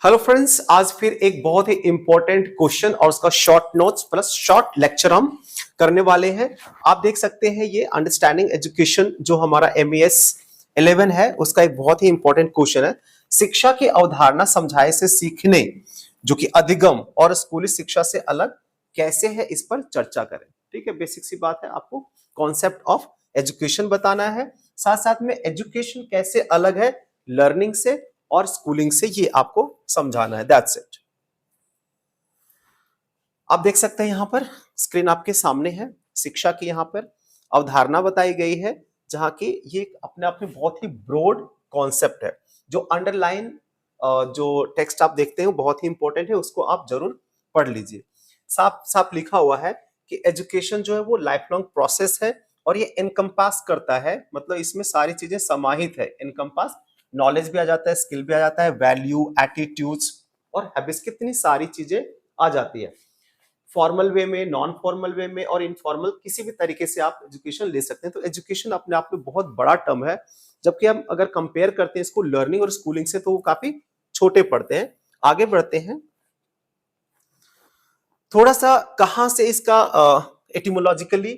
Hello friends, आज फिर एक बहुत ही इंपॉर्टेंट क्वेश्चन और उसका short notes plus short lecture हम करने वाले हैं। आप देख सकते हैं ये अंडरस्टैंडिंग एजुकेशन जो हमारा MES 11 है उसका एक बहुत ही इंपॉर्टेंट क्वेश्चन है। शिक्षा की अवधारणा समझाए से सीखने जो कि अधिगम और स्कूली शिक्षा से अलग कैसे है, इस पर चर्चा करें। ठीक है, बेसिक सी बात है, आपको कॉन्सेप्ट ऑफ एजुकेशन बताना है, साथ साथ में एजुकेशन कैसे अलग है लर्निंग से और स्कूलिंग से, ये आपको समझाना है। That's it. आप देख सकते हैं यहां पर स्क्रीन आपके सामने है, शिक्षा की यहां पर अवधारणा बताई गई है, जहां की ये अपने आप में बहुत ही ब्रॉड कॉन्सेप्ट है। जो अंडरलाइन जो टेक्स्ट आप देखते हैं वो बहुत ही इंपॉर्टेंट है, उसको आप जरूर पढ़ लीजिए। साफ साफ लिखा हुआ है कि एजुकेशन जो है वो लाइफ लॉन्ग प्रोसेस है और ये इनकम्पास करता है, मतलब इसमें सारी चीजें समाहित है। इनकम्पास नॉलेज भी आ जाता है, स्किल भी आ जाता है, वैल्यू, एटीट्यूड्स और हैबिट्स, कितनी सारी चीजें आ जाती है। फॉर्मल वे में, नॉन फॉर्मल वे में और इनफॉर्मल किसी भी तरीके से आप एजुकेशन ले सकते हैं। तो एजुकेशन अपने आप में बहुत बड़ा टर्म है, जबकि हम अगर कंपेयर करते हैं इसको लर्निंग और स्कूलिंग से तो वो काफी छोटे पड़ते हैं। आगे बढ़ते हैं, थोड़ा सा कहां से इसका एटिमोलॉजिकली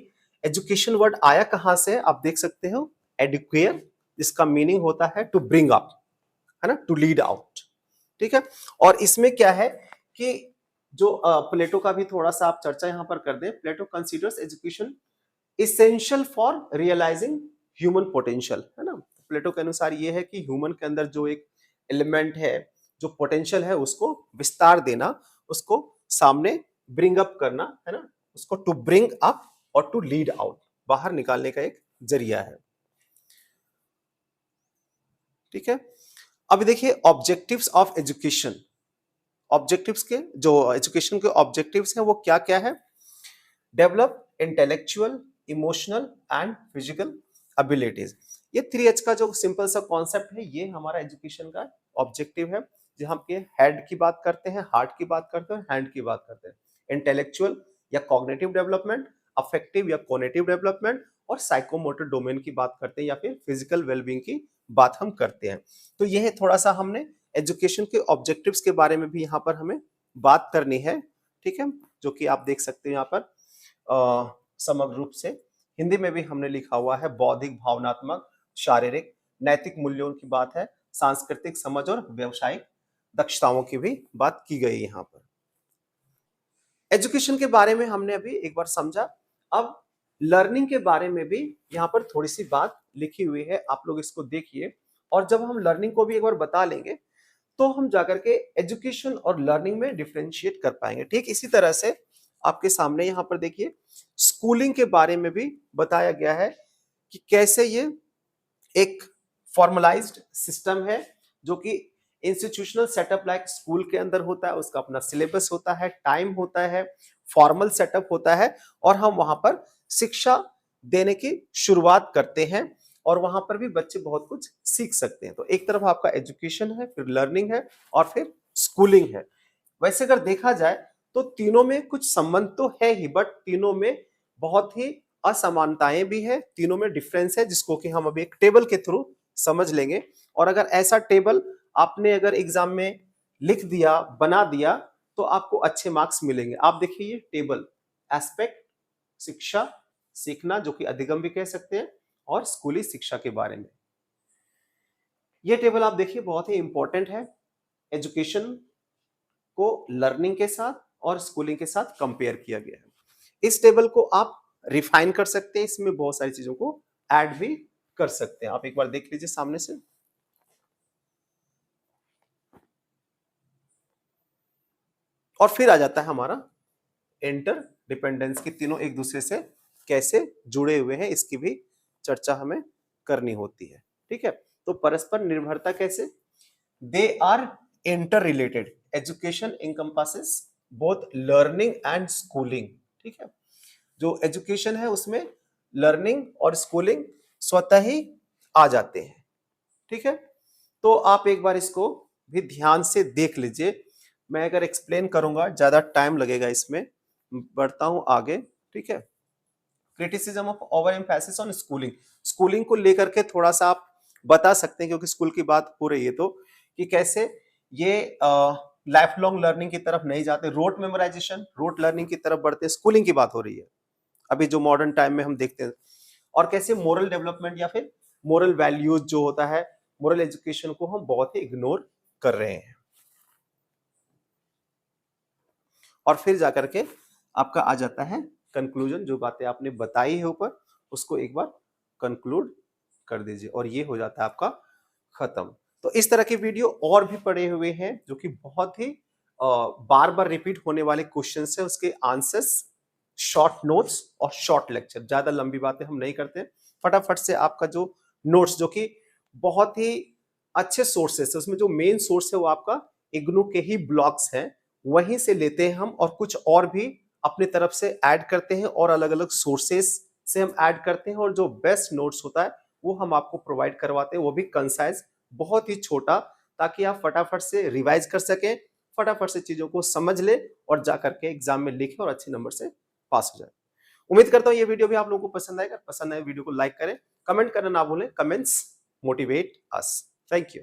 एजुकेशन वर्ड आया कहां से, आप देख सकते हो एडुकेयर, इसका मीनिंग होता है टू ब्रिंग अप, है ना, टू लीड आउट। ठीक है, और इसमें क्या है कि जो प्लेटो का भी थोड़ा सा आप चर्चा यहां पर कर दें। Plato considers education essential for realising human potential, है ना। प्लेटो के अनुसार ये है कि ह्यूमन के अंदर जो एक एलिमेंट है, जो पोटेंशियल है, उसको विस्तार देना, उसको सामने ब्रिंग अप करना, है ना, उसको टू ब्रिंग अप और टू लीड आउट, बाहर निकालने का एक जरिया है। ठीक है, अब देखिए ऑब्जेक्टिव्स ऑफ एजुकेशन। ऑब्जेक्टिव्स के जो एजुकेशन के ऑब्जेक्टिव्स हैं वो क्या क्या है? Develop intellectual, emotional and physical abilities. ये 3H का जो सिंपल सा कॉन्सेप्ट है, ये हमारा एजुकेशन का ऑब्जेक्टिव है। जो हम के हेड की बात करते हैं, हार्ट की बात करते हैं, हैंड की बात करते हैं। इंटेलेक्चुअल या कॉग्निटिव डेवलपमेंट, अफेक्टिव या कोग्निटिव डेवलपमेंट और साइकोमोटर डोमेन की बात करते हैं, या फिर फिजिकल वेलबींग की बात हम करते हैं। तो यह थोड़ा सा हमने एजुकेशन के ऑब्जेक्टिव्स के बारे में भी यहाँ पर हमें बात करनी है। ठीक है, जो कि आप देख सकते हैं यहाँ पर समग्र रूप से हिंदी में भी हमने लिखा हुआ है। बौद्धिक, भावनात्मक, शारीरिक, नैतिक मूल्यों की बात है, सांस्कृतिक समझ और व्यवसायिक दक्षताओं की भी बात की गई यहाँ पर। एजुकेशन के बारे में हमने अभी एक बार समझा। अब लर्निंग के बारे में भी यहाँ पर थोड़ी सी बात लिखी हुई है, आप लोग इसको देखिए। और जब हम लर्निंग को भी एक बार बता लेंगे तो हम जाकर के एजुकेशन और लर्निंग में डिफरेंशिएट कर पाएंगे। ठीक इसी तरह से आपके सामने यहाँ पर देखिए स्कूलिंग के बारे में भी बताया गया है कि कैसे ये एक फॉर्मलाइज्ड सिस्टम है, जो कि इंस्टीट्यूशनल सेटअप लाइक स्कूल के अंदर होता है, उसका अपना सिलेबस होता है, टाइम होता है, फॉर्मल सेटअप होता है, और हम वहां पर शिक्षा देने की शुरुआत करते हैं और वहां पर भी बच्चे बहुत कुछ सीख सकते हैं। तो एक तरफ आपका एजुकेशन है, फिर लर्निंग है और फिर स्कूलिंग है। वैसे अगर देखा जाए तो तीनों में कुछ संबंध तो है ही, बट तीनों में बहुत ही असमानताएं भी है, तीनों में डिफरेंस है, जिसको कि हम अभी एक टेबल के थ्रू समझ लेंगे। और अगर ऐसा टेबल आपने अगर एग्जाम में लिख दिया, बना दिया, तो आपको अच्छे मार्क्स मिलेंगे। आप देखिए ये टेबल, एस्पेक्ट, शिक्षा, सीखना जो कि अधिगम भी कह सकते हैं, और स्कूली शिक्षा के बारे में। ये टेबल आप देखिए बहुत ही इंपॉर्टेंट है। एजुकेशन को लर्निंग के साथ और स्कूलिंग के साथ कंपेयर किया गया है। इस टेबल को आप रिफाइन कर सकते हैं, इसमें बहुत सारी चीजों को ऐड भी कर सकते हैं। आप एक बार देख लीजिए सामने से। और फिर आ जाता है हमारा इंटर डिपेंडेंस, की तीनों एक दूसरे से कैसे जुड़े हुए हैं, इसकी भी चर्चा हमें करनी होती है। ठीक है, तो परस्पर निर्भरता कैसे, they are inter related. Education encompasses both learning and schooling. ठीक है, जो एजुकेशन है उसमें लर्निंग और स्कूलिंग स्वतः ही आ जाते हैं। ठीक है, तो आप एक बार इसको भी ध्यान से देख लीजिए। मैं अगर एक्सप्लेन करूंगा ज्यादा टाइम लगेगा इसमें, बढ़ता हूं आगे। ठीक है, criticism of over emphasis on schooling. Schooling को लेकर के थोड़ा सा आप बता सकते हैं, क्योंकि स्कूल की बात हो रही है तो, कि कैसे ये लाइफ लॉन्ग लर्निंग की तरफ नहीं जाते, रोट मेमोराइजेशन, रोट लर्निंग की तरफ बढ़ते, स्कूलिंग की बात हो रही है अभी जो मॉडर्न टाइम में हम देखते हैं। और कैसे मोरल डेवलपमेंट या फिर मोरल वैल्यूज जो होता है, मोरल एजुकेशन को हम बहुत ही इग्नोर कर रहे हैं। और फिर जाकर के आपका आ जाता है कंक्लूजन, जो बातें आपने बताई है ऊपर उसको एक बार कंक्लूड कर दीजिए और ये हो जाता है आपका खत्म। तो इस तरह के वीडियो और भी पड़े हुए हैं जो कि बहुत ही बार बार रिपीट होने वाले क्वेश्चन है, उसके आंसर्स, शॉर्ट नोट्स और शॉर्ट लेक्चर। ज्यादा लंबी बातें हम नहीं करते, फटाफट से आपका जो नोट्स, जो कि बहुत ही अच्छे सोर्सेस है, उसमें जो मेन सोर्स है वो आपका इग्नू के ही ब्लॉग्स हैं, वहीं से लेते हैं हम, और कुछ और भी अपने तरफ से ऐड करते हैं और अलग अलग सोर्सेस से हम ऐड करते हैं, और जो बेस्ट नोट्स होता है वो हम आपको प्रोवाइड करवाते हैं, वो भी कंसाइज, बहुत ही छोटा, ताकि आप फटाफट से रिवाइज कर सकें, फटाफट से चीजों को समझ ले और जा करके एग्जाम में लिखें और अच्छे नंबर से पास हो जाए। उम्मीद करता हूं ये वीडियो भी आप लोगों को पसंद आएगा। पसंद आए वीडियो को लाइक करें, कमेंट करना ना भूलें, comments motivate us. Thank you.